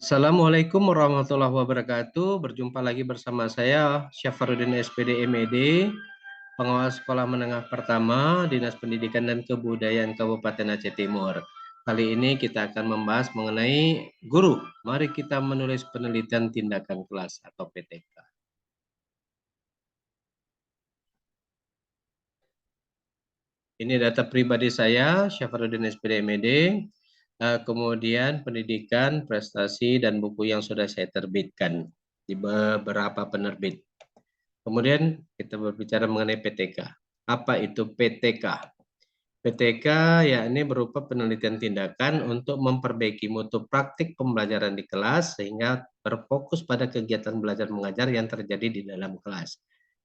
Assalamualaikum warahmatullahi wabarakatuh. Berjumpa lagi bersama saya, Syafarudin SPD MED, pengawas sekolah menengah pertama, Dinas Pendidikan dan Kebudayaan Kabupaten Aceh Timur. Kali ini kita akan membahas mengenai guru. Mari kita menulis penelitian tindakan kelas atau PTK. Ini data pribadi saya, Syafarudin SPD MED. Kemudian pendidikan, prestasi, dan buku yang sudah saya terbitkan di beberapa penerbit. Kemudian kita berbicara mengenai PTK. Apa itu PTK? PTK yakni berupa penelitian tindakan untuk memperbaiki mutu praktik pembelajaran di kelas sehingga berfokus pada kegiatan belajar mengajar yang terjadi di dalam kelas.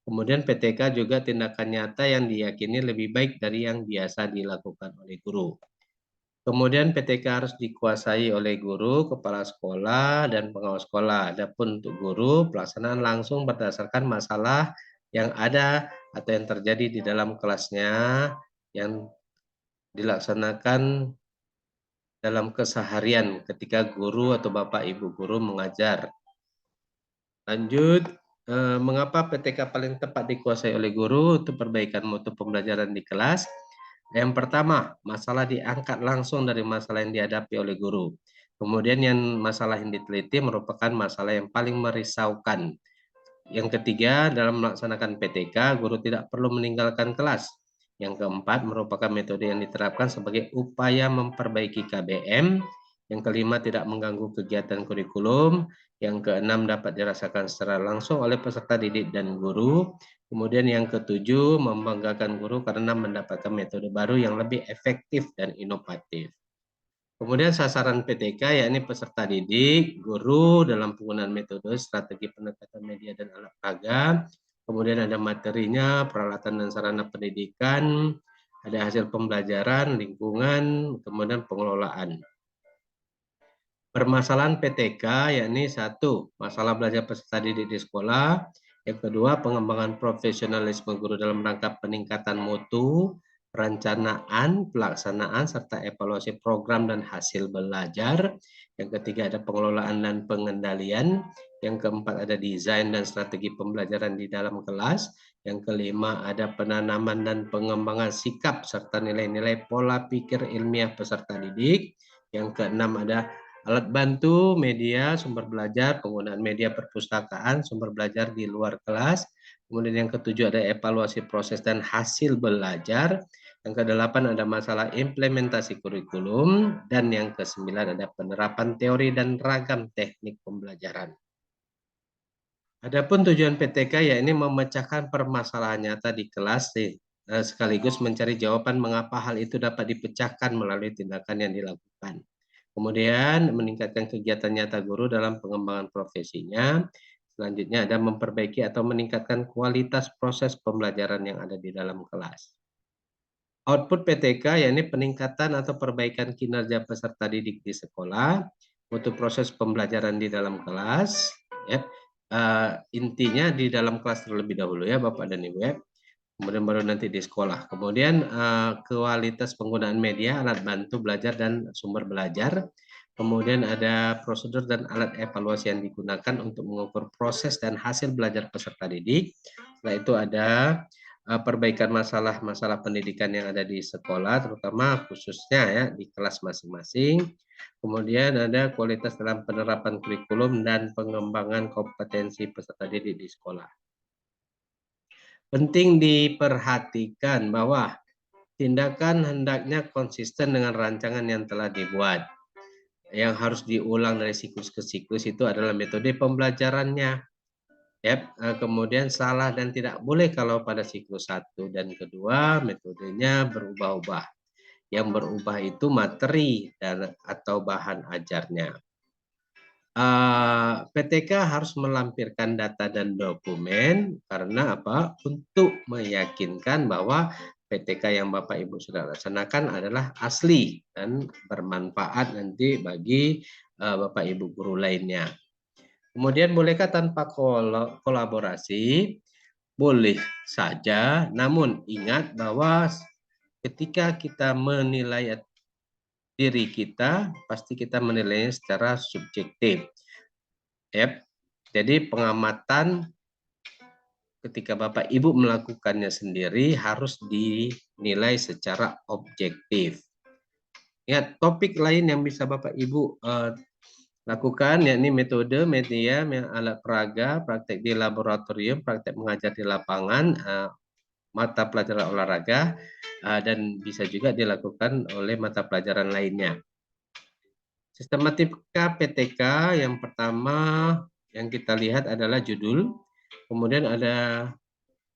Kemudian PTK juga tindakan nyata yang diyakini lebih baik dari yang biasa dilakukan oleh guru. Kemudian PTK harus dikuasai oleh guru, kepala sekolah, dan pengawas sekolah. Adapun untuk guru, pelaksanaan langsung berdasarkan masalah yang ada atau yang terjadi di dalam kelasnya yang dilaksanakan dalam keseharian ketika guru atau bapak ibu guru mengajar. Lanjut, mengapa PTK paling tepat dikuasai oleh guru untuk perbaikan mutu pembelajaran di kelas? Yang pertama, masalah diangkat langsung dari masalah yang dihadapi oleh guru. Kemudian yang masalah yang diteliti merupakan masalah yang paling merisaukan. Yang ketiga, dalam melaksanakan PTK, guru tidak perlu meninggalkan kelas. Yang keempat, merupakan metode yang diterapkan sebagai upaya memperbaiki KBM. Yang kelima, tidak mengganggu kegiatan kurikulum. Yang keenam, dapat dirasakan secara langsung oleh peserta didik dan guru. Kemudian yang ketujuh, membanggakan guru karena mendapatkan metode baru yang lebih efektif dan inovatif. Kemudian sasaran PTK yakni peserta didik, guru dalam penggunaan metode, strategi pendekatan media dan alat peraga. Kemudian ada materinya, peralatan dan sarana pendidikan, ada hasil pembelajaran, lingkungan, kemudian pengelolaan. Permasalahan PTK yakni satu, masalah belajar peserta didik di sekolah. Yang kedua, pengembangan profesionalisme guru dalam rangka peningkatan mutu, perencanaan, pelaksanaan, serta evaluasi program dan hasil belajar. Yang ketiga ada pengelolaan dan pengendalian. Yang keempat ada desain dan strategi pembelajaran di dalam kelas. Yang kelima ada penanaman dan pengembangan sikap serta nilai-nilai pola pikir ilmiah peserta didik. Yang keenam ada alat bantu, media, sumber belajar, penggunaan media perpustakaan, sumber belajar di luar kelas. Kemudian yang ketujuh ada evaluasi proses dan hasil belajar. Yang kedelapan ada masalah implementasi kurikulum. Dan yang kesembilan ada penerapan teori dan ragam teknik pembelajaran. Adapun tujuan PTK yakni memecahkan permasalahan nyata di kelas sekaligus mencari jawaban mengapa hal itu dapat dipecahkan melalui tindakan yang dilakukan. Kemudian meningkatkan kegiatan nyata guru dalam pengembangan profesinya. Selanjutnya ada memperbaiki atau meningkatkan kualitas proses pembelajaran yang ada di dalam kelas. Output PTK yakni peningkatan atau perbaikan kinerja peserta didik di sekolah, mutu proses pembelajaran di dalam kelas, ya. Intinya di dalam kelas terlebih dahulu ya Bapak dan Ibu ya. Kemudian baru nanti di sekolah. Kemudian kualitas penggunaan media, alat bantu belajar dan sumber belajar. Kemudian ada prosedur dan alat evaluasi yang digunakan untuk mengukur proses dan hasil belajar peserta didik. Setelah itu ada perbaikan masalah-masalah pendidikan yang ada di sekolah, terutama khususnya ya di kelas masing-masing. Kemudian ada kualitas dalam penerapan kurikulum dan pengembangan kompetensi peserta didik di sekolah. Penting diperhatikan bahwa tindakan hendaknya konsisten dengan rancangan yang telah dibuat. Yang harus diulang dari siklus ke siklus itu adalah metode pembelajarannya. Kemudian salah dan tidak boleh kalau pada siklus 1 dan kedua metodenya berubah-ubah. Yang berubah itu materi dan atau bahan ajarnya. PTK harus melampirkan data dan dokumen karena apa? Untuk meyakinkan bahwa PTK yang Bapak Ibu sudah laksanakan adalah asli dan bermanfaat nanti bagi Bapak Ibu guru lainnya. Kemudian bolehkah tanpa kolaborasi? Boleh saja, namun ingat bahwa ketika kita menilai diri kita, pasti kita menilainya secara subjektif. Yep. Jadi pengamatan ketika Bapak Ibu melakukannya sendiri harus dinilai secara objektif. Ya, topik lain yang bisa Bapak Ibu lakukan yakni metode, media, alat peraga, praktek di laboratorium, praktek mengajar di lapangan, mata pelajaran olahraga, dan bisa juga dilakukan oleh mata pelajaran lainnya. Sistematika PTK yang pertama yang kita lihat adalah judul, kemudian ada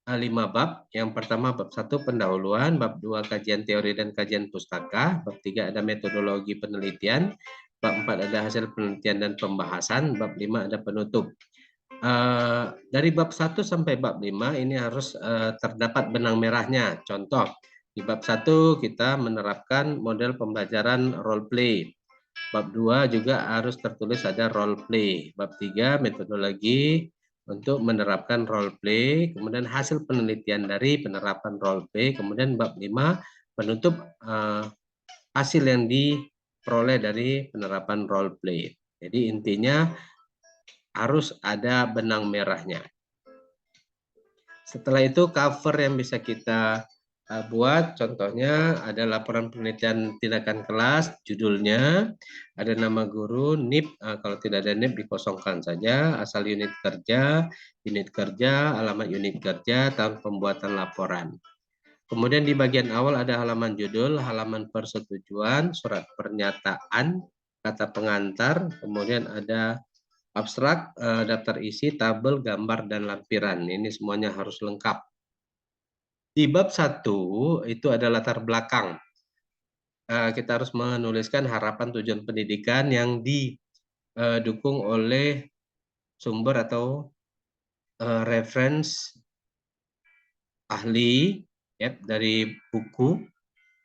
5 bab. Yang pertama bab 1 pendahuluan, bab 2 kajian teori dan kajian pustaka, bab 3 ada metodologi penelitian, bab 4 ada hasil penelitian dan pembahasan, bab 5 ada penutup. Dari bab 1 sampai bab 5 ini harus terdapat benang merahnya. Contoh, di bab 1 kita menerapkan model pembelajaran role play. Bab 2 juga harus tertulis ada role play. Bab 3 metodologi untuk menerapkan role play, kemudian hasil penelitian dari penerapan role play, kemudian bab 5 penutup hasil yang diperoleh dari penerapan role play. Jadi intinya harus ada benang merahnya. Setelah itu cover yang bisa kita buat, contohnya ada laporan penelitian tindakan kelas, judulnya, ada nama guru, NIP, kalau tidak ada NIP dikosongkan saja, asal unit kerja, alamat unit kerja, tahun pembuatan laporan. Kemudian di bagian awal ada halaman judul, halaman persetujuan, surat pernyataan, kata pengantar, kemudian ada abstrak, daftar isi, tabel, gambar, dan lampiran. Ini semuanya harus lengkap. Di bab 1 itu ada latar belakang. Kita harus menuliskan harapan tujuan pendidikan yang didukung oleh sumber atau reference ahli ya, dari buku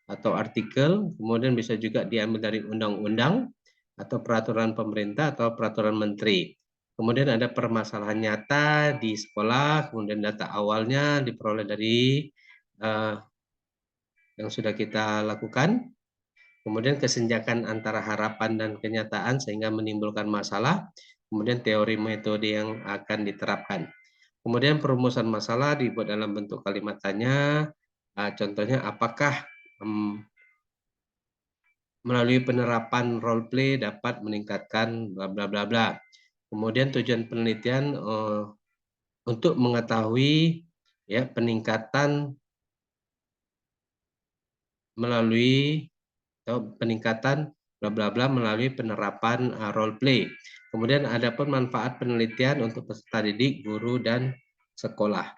atau artikel, kemudian bisa juga diambil dari undang-undang atau peraturan pemerintah atau peraturan menteri. Kemudian ada permasalahan nyata di sekolah, kemudian data awalnya diperoleh dari yang sudah kita lakukan. Kemudian kesenjangan antara harapan dan kenyataan sehingga menimbulkan masalah. Kemudian teori metode yang akan diterapkan. Kemudian perumusan masalah dibuat dalam bentuk kalimat tanya. Contohnya apakah melalui penerapan role play dapat meningkatkan bla bla bla bla. Kemudian tujuan penelitian untuk mengetahui ya peningkatan melalui atau peningkatan bla bla bla melalui penerapan role play. Kemudian ada pun manfaat penelitian untuk peserta didik, guru dan sekolah.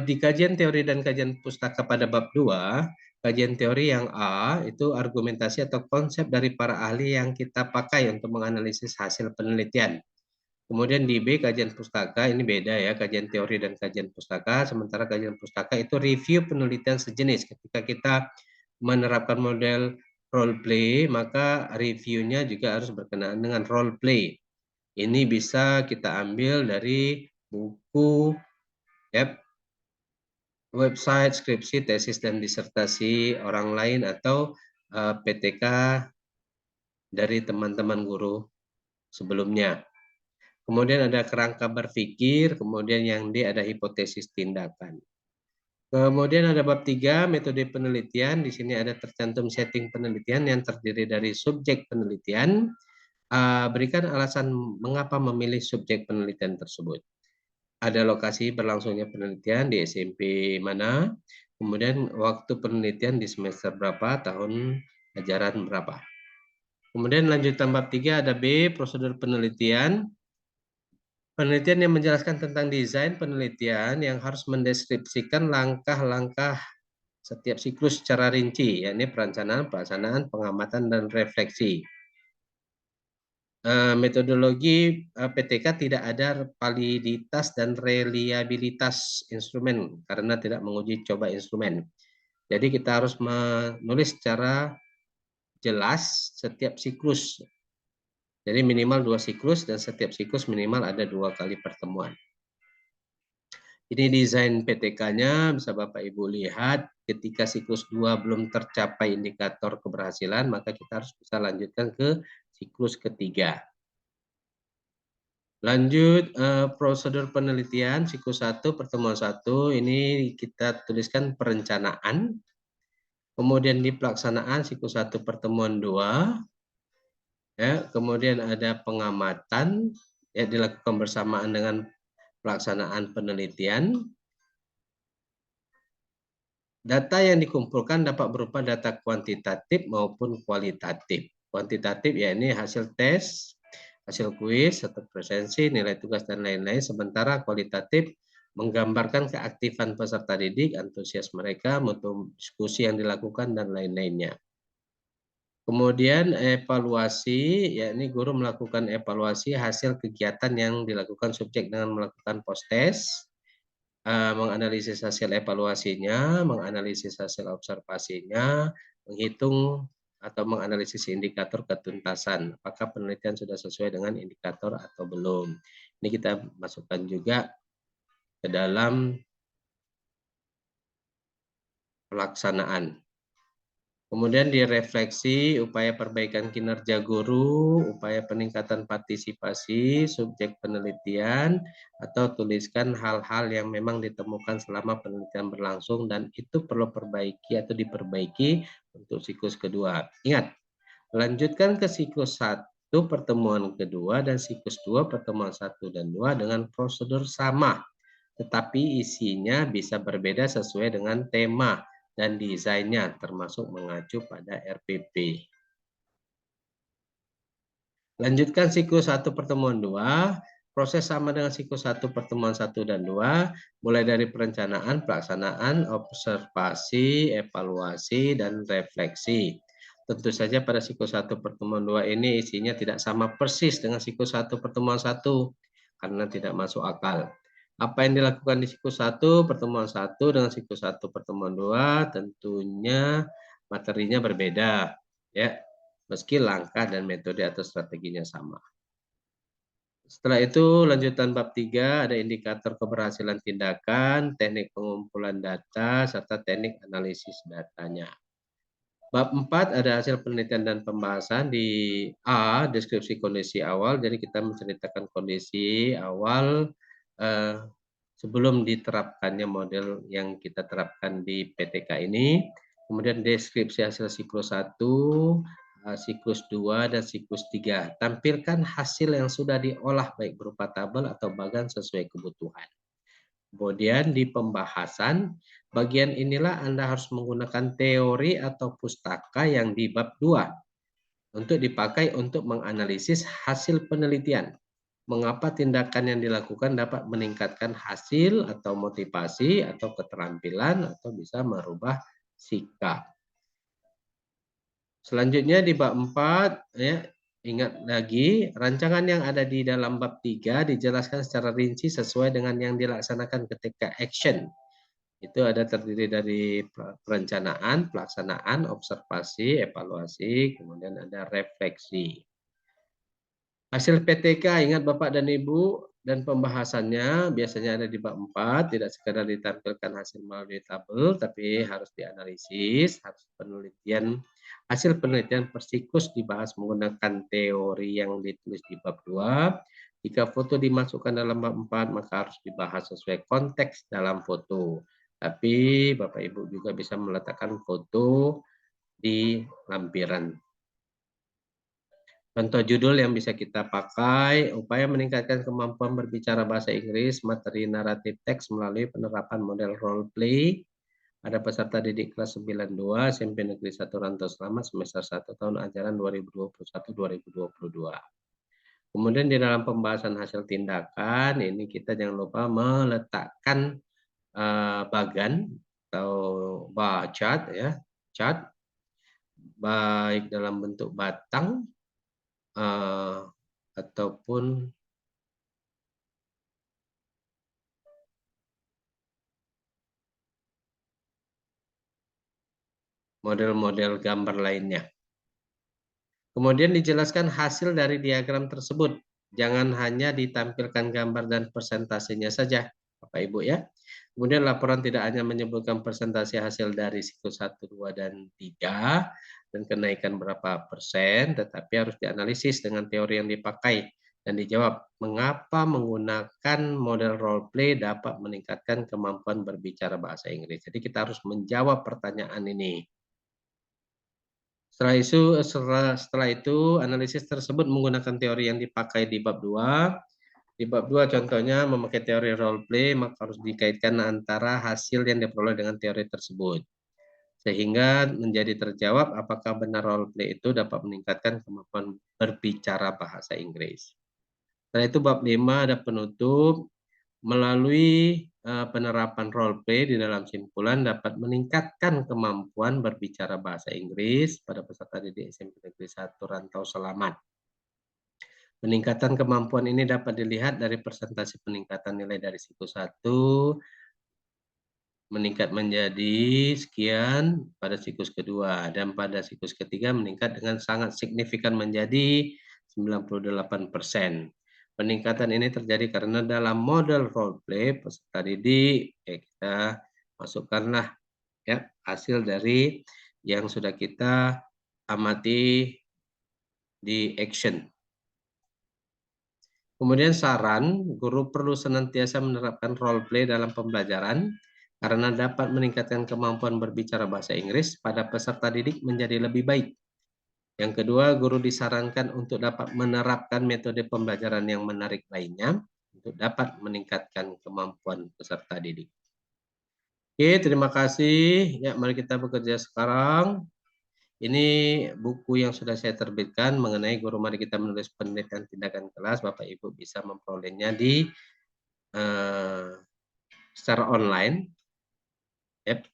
Di kajian teori dan kajian pustaka pada bab 2, kajian teori yang A itu argumentasi atau konsep dari para ahli yang kita pakai untuk menganalisis hasil penelitian. Kemudian di B kajian pustaka, ini beda ya, kajian teori dan kajian pustaka, sementara kajian pustaka itu review penelitian sejenis. Ketika kita menerapkan model role play, maka reviewnya juga harus berkenaan dengan role play. Ini bisa kita ambil dari buku, ya, website, skripsi, tesis, dan disertasi orang lain atau PTK dari teman-teman guru sebelumnya. Kemudian ada kerangka berpikir, kemudian yang D ada hipotesis tindakan. Kemudian ada bab 3, metode penelitian. Di sini ada tercantum setting penelitian yang terdiri dari subjek penelitian. Berikan alasan mengapa memilih subjek penelitian tersebut. Ada lokasi berlangsungnya penelitian di SMP mana, kemudian waktu penelitian di semester berapa, tahun ajaran berapa. Kemudian lanjutan bab 3 ada B, prosedur penelitian. Penelitian yang menjelaskan tentang desain penelitian yang harus mendeskripsikan langkah-langkah setiap siklus secara rinci, yakni perencanaan, pelaksanaan, pengamatan, dan refleksi. Metodologi PTK tidak ada validitas dan reliabilitas instrumen karena tidak menguji coba instrumen. Jadi kita harus menulis secara jelas setiap siklus. Jadi minimal 2 siklus dan setiap siklus minimal ada 2 kali pertemuan. Ini desain PTK-nya, bisa Bapak Ibu lihat. Ketika siklus 2 belum tercapai indikator keberhasilan, maka kita harus bisa lanjutkan ke siklus ketiga. Lanjut prosedur penelitian siklus 1 pertemuan 1 ini kita tuliskan perencanaan. Kemudian di pelaksanaan siklus 1 pertemuan 2 ya, kemudian ada pengamatan ya dilakukan bersamaan dengan pelaksanaan penelitian. Data yang dikumpulkan dapat berupa data kuantitatif maupun kualitatif. Kuantitatif ya ini hasil tes, hasil kuis, atau presensi, nilai tugas, dan lain-lain. Sementara kualitatif menggambarkan keaktifan peserta didik, antusias mereka, mutu diskusi yang dilakukan, dan lain-lainnya. Kemudian evaluasi, yakni guru melakukan evaluasi hasil kegiatan yang dilakukan subjek dengan melakukan post-test, menganalisis hasil evaluasinya, menganalisis hasil observasinya, menghitung atau menganalisis indikator ketuntasan. Apakah penelitian sudah sesuai dengan indikator atau belum. Ini kita masukkan juga ke dalam pelaksanaan. Kemudian direfleksi upaya perbaikan kinerja guru, upaya peningkatan partisipasi, subjek penelitian, atau tuliskan hal-hal yang memang ditemukan selama penelitian berlangsung dan itu perlu perbaiki atau diperbaiki untuk siklus kedua. Ingat, lanjutkan ke siklus 1 pertemuan kedua dan siklus 2 pertemuan 1 dan 2 dengan prosedur sama, tetapi isinya bisa berbeda sesuai dengan tema dan desainnya termasuk mengacu pada RPP. Lanjutkan siklus 1 pertemuan 2, proses sama dengan siklus 1 pertemuan 1 dan 2, mulai dari perencanaan, pelaksanaan, observasi, evaluasi, dan refleksi. Tentu saja pada siklus 1 pertemuan 2 ini isinya tidak sama persis dengan siklus 1 pertemuan 1 karena tidak masuk akal. Apa yang dilakukan di siklus 1 pertemuan 1 dengan siklus 1 pertemuan 2 tentunya materinya berbeda ya, meski langkah dan metode atau strateginya sama. Setelah itu lanjutan bab 3 ada indikator keberhasilan tindakan, teknik pengumpulan data, serta teknik analisis datanya. Bab 4 ada hasil penelitian dan pembahasan di A, deskripsi kondisi awal. Jadi kita menceritakan kondisi awal sebelum diterapkannya model yang kita terapkan di PTK ini. Kemudian deskripsi hasil siklus 1, siklus 2, dan siklus 3. Tampilkan hasil yang sudah diolah baik berupa tabel atau bagan sesuai kebutuhan. Kemudian di pembahasan, bagian inilah Anda harus menggunakan teori atau pustaka yang di bab 2 untuk dipakai untuk menganalisis hasil penelitian. Mengapa tindakan yang dilakukan dapat meningkatkan hasil atau motivasi atau keterampilan atau bisa merubah sikap. Selanjutnya di bab 4 ya, ingat lagi rancangan yang ada di dalam bab 3 dijelaskan secara rinci sesuai dengan yang dilaksanakan ketika action. Itu ada terdiri dari perencanaan, pelaksanaan, observasi, evaluasi, kemudian ada refleksi. Hasil PTK, ingat Bapak dan Ibu, dan pembahasannya biasanya ada di bab 4, tidak sekadar ditampilkan hasil melalui tabel, tapi harus dianalisis, harus penelitian, hasil penelitian per siklus dibahas menggunakan teori yang ditulis di bab 2. Jika foto dimasukkan dalam bab 4, maka harus dibahas sesuai konteks dalam foto. Tapi Bapak Ibu juga bisa meletakkan foto di lampiran. Contoh judul yang bisa kita pakai, upaya meningkatkan kemampuan berbicara bahasa Inggris, materi naratif teks melalui penerapan model role play. Ada peserta didik kelas 92 SMP Negeri 1 Rantau Selamat semester 1 tahun ajaran 2021-2022. Kemudian di dalam pembahasan hasil tindakan, ini kita jangan lupa meletakkan bagan atau bar chart ya, chart baik dalam bentuk batang ataupun model-model gambar lainnya. Kemudian dijelaskan hasil dari diagram tersebut. Jangan hanya ditampilkan gambar dan persentasenya saja. Bapak Ibu ya. Kemudian laporan tidak hanya menyebutkan presentasi hasil dari siklus 1, 2, dan 3, dan kenaikan berapa persen, tetapi harus dianalisis dengan teori yang dipakai dan dijawab mengapa menggunakan model role play dapat meningkatkan kemampuan berbicara bahasa Inggris. Jadi kita harus menjawab pertanyaan ini. Setelah itu analisis tersebut menggunakan teori yang dipakai di bab 2. Di bab 2 contohnya memakai teori role play, maka harus dikaitkan antara hasil yang diperoleh dengan teori tersebut. Sehingga menjadi terjawab apakah benar role play itu dapat meningkatkan kemampuan berbicara bahasa Inggris. Setelah itu bab 5 ada penutup. Melalui penerapan role play di dalam simpulan dapat meningkatkan kemampuan berbicara bahasa Inggris pada peserta didik SMP Negeri 1 Rantau Selamat. Peningkatan kemampuan ini dapat dilihat dari persentase peningkatan nilai dari siklus 1 meningkat menjadi sekian pada siklus kedua, dan pada siklus ketiga meningkat dengan sangat signifikan menjadi 98%. Peningkatan ini terjadi karena dalam model role play peserta didik kita masukkanlah ya hasil dari yang sudah kita amati di action. Kemudian saran, guru perlu senantiasa menerapkan role play dalam pembelajaran karena dapat meningkatkan kemampuan berbicara bahasa Inggris pada peserta didik menjadi lebih baik. Yang kedua, guru disarankan untuk dapat menerapkan metode pembelajaran yang menarik lainnya untuk dapat meningkatkan kemampuan peserta didik. Oke, terima kasih. Ya, mari kita bekerja sekarang. Ini buku yang sudah saya terbitkan mengenai guru mari kita menulis penelitian tindakan kelas. Bapak Ibu bisa memperolehnya di secara online. Yep.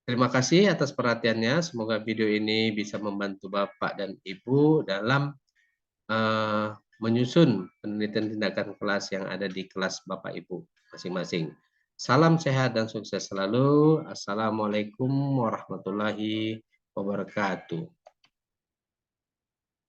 Terima kasih atas perhatiannya. Semoga video ini bisa membantu Bapak dan Ibu dalam menyusun penelitian tindakan kelas yang ada di kelas Bapak Ibu masing-masing. Salam sehat dan sukses selalu. Assalamualaikum warahmatullahi wabarakatuh.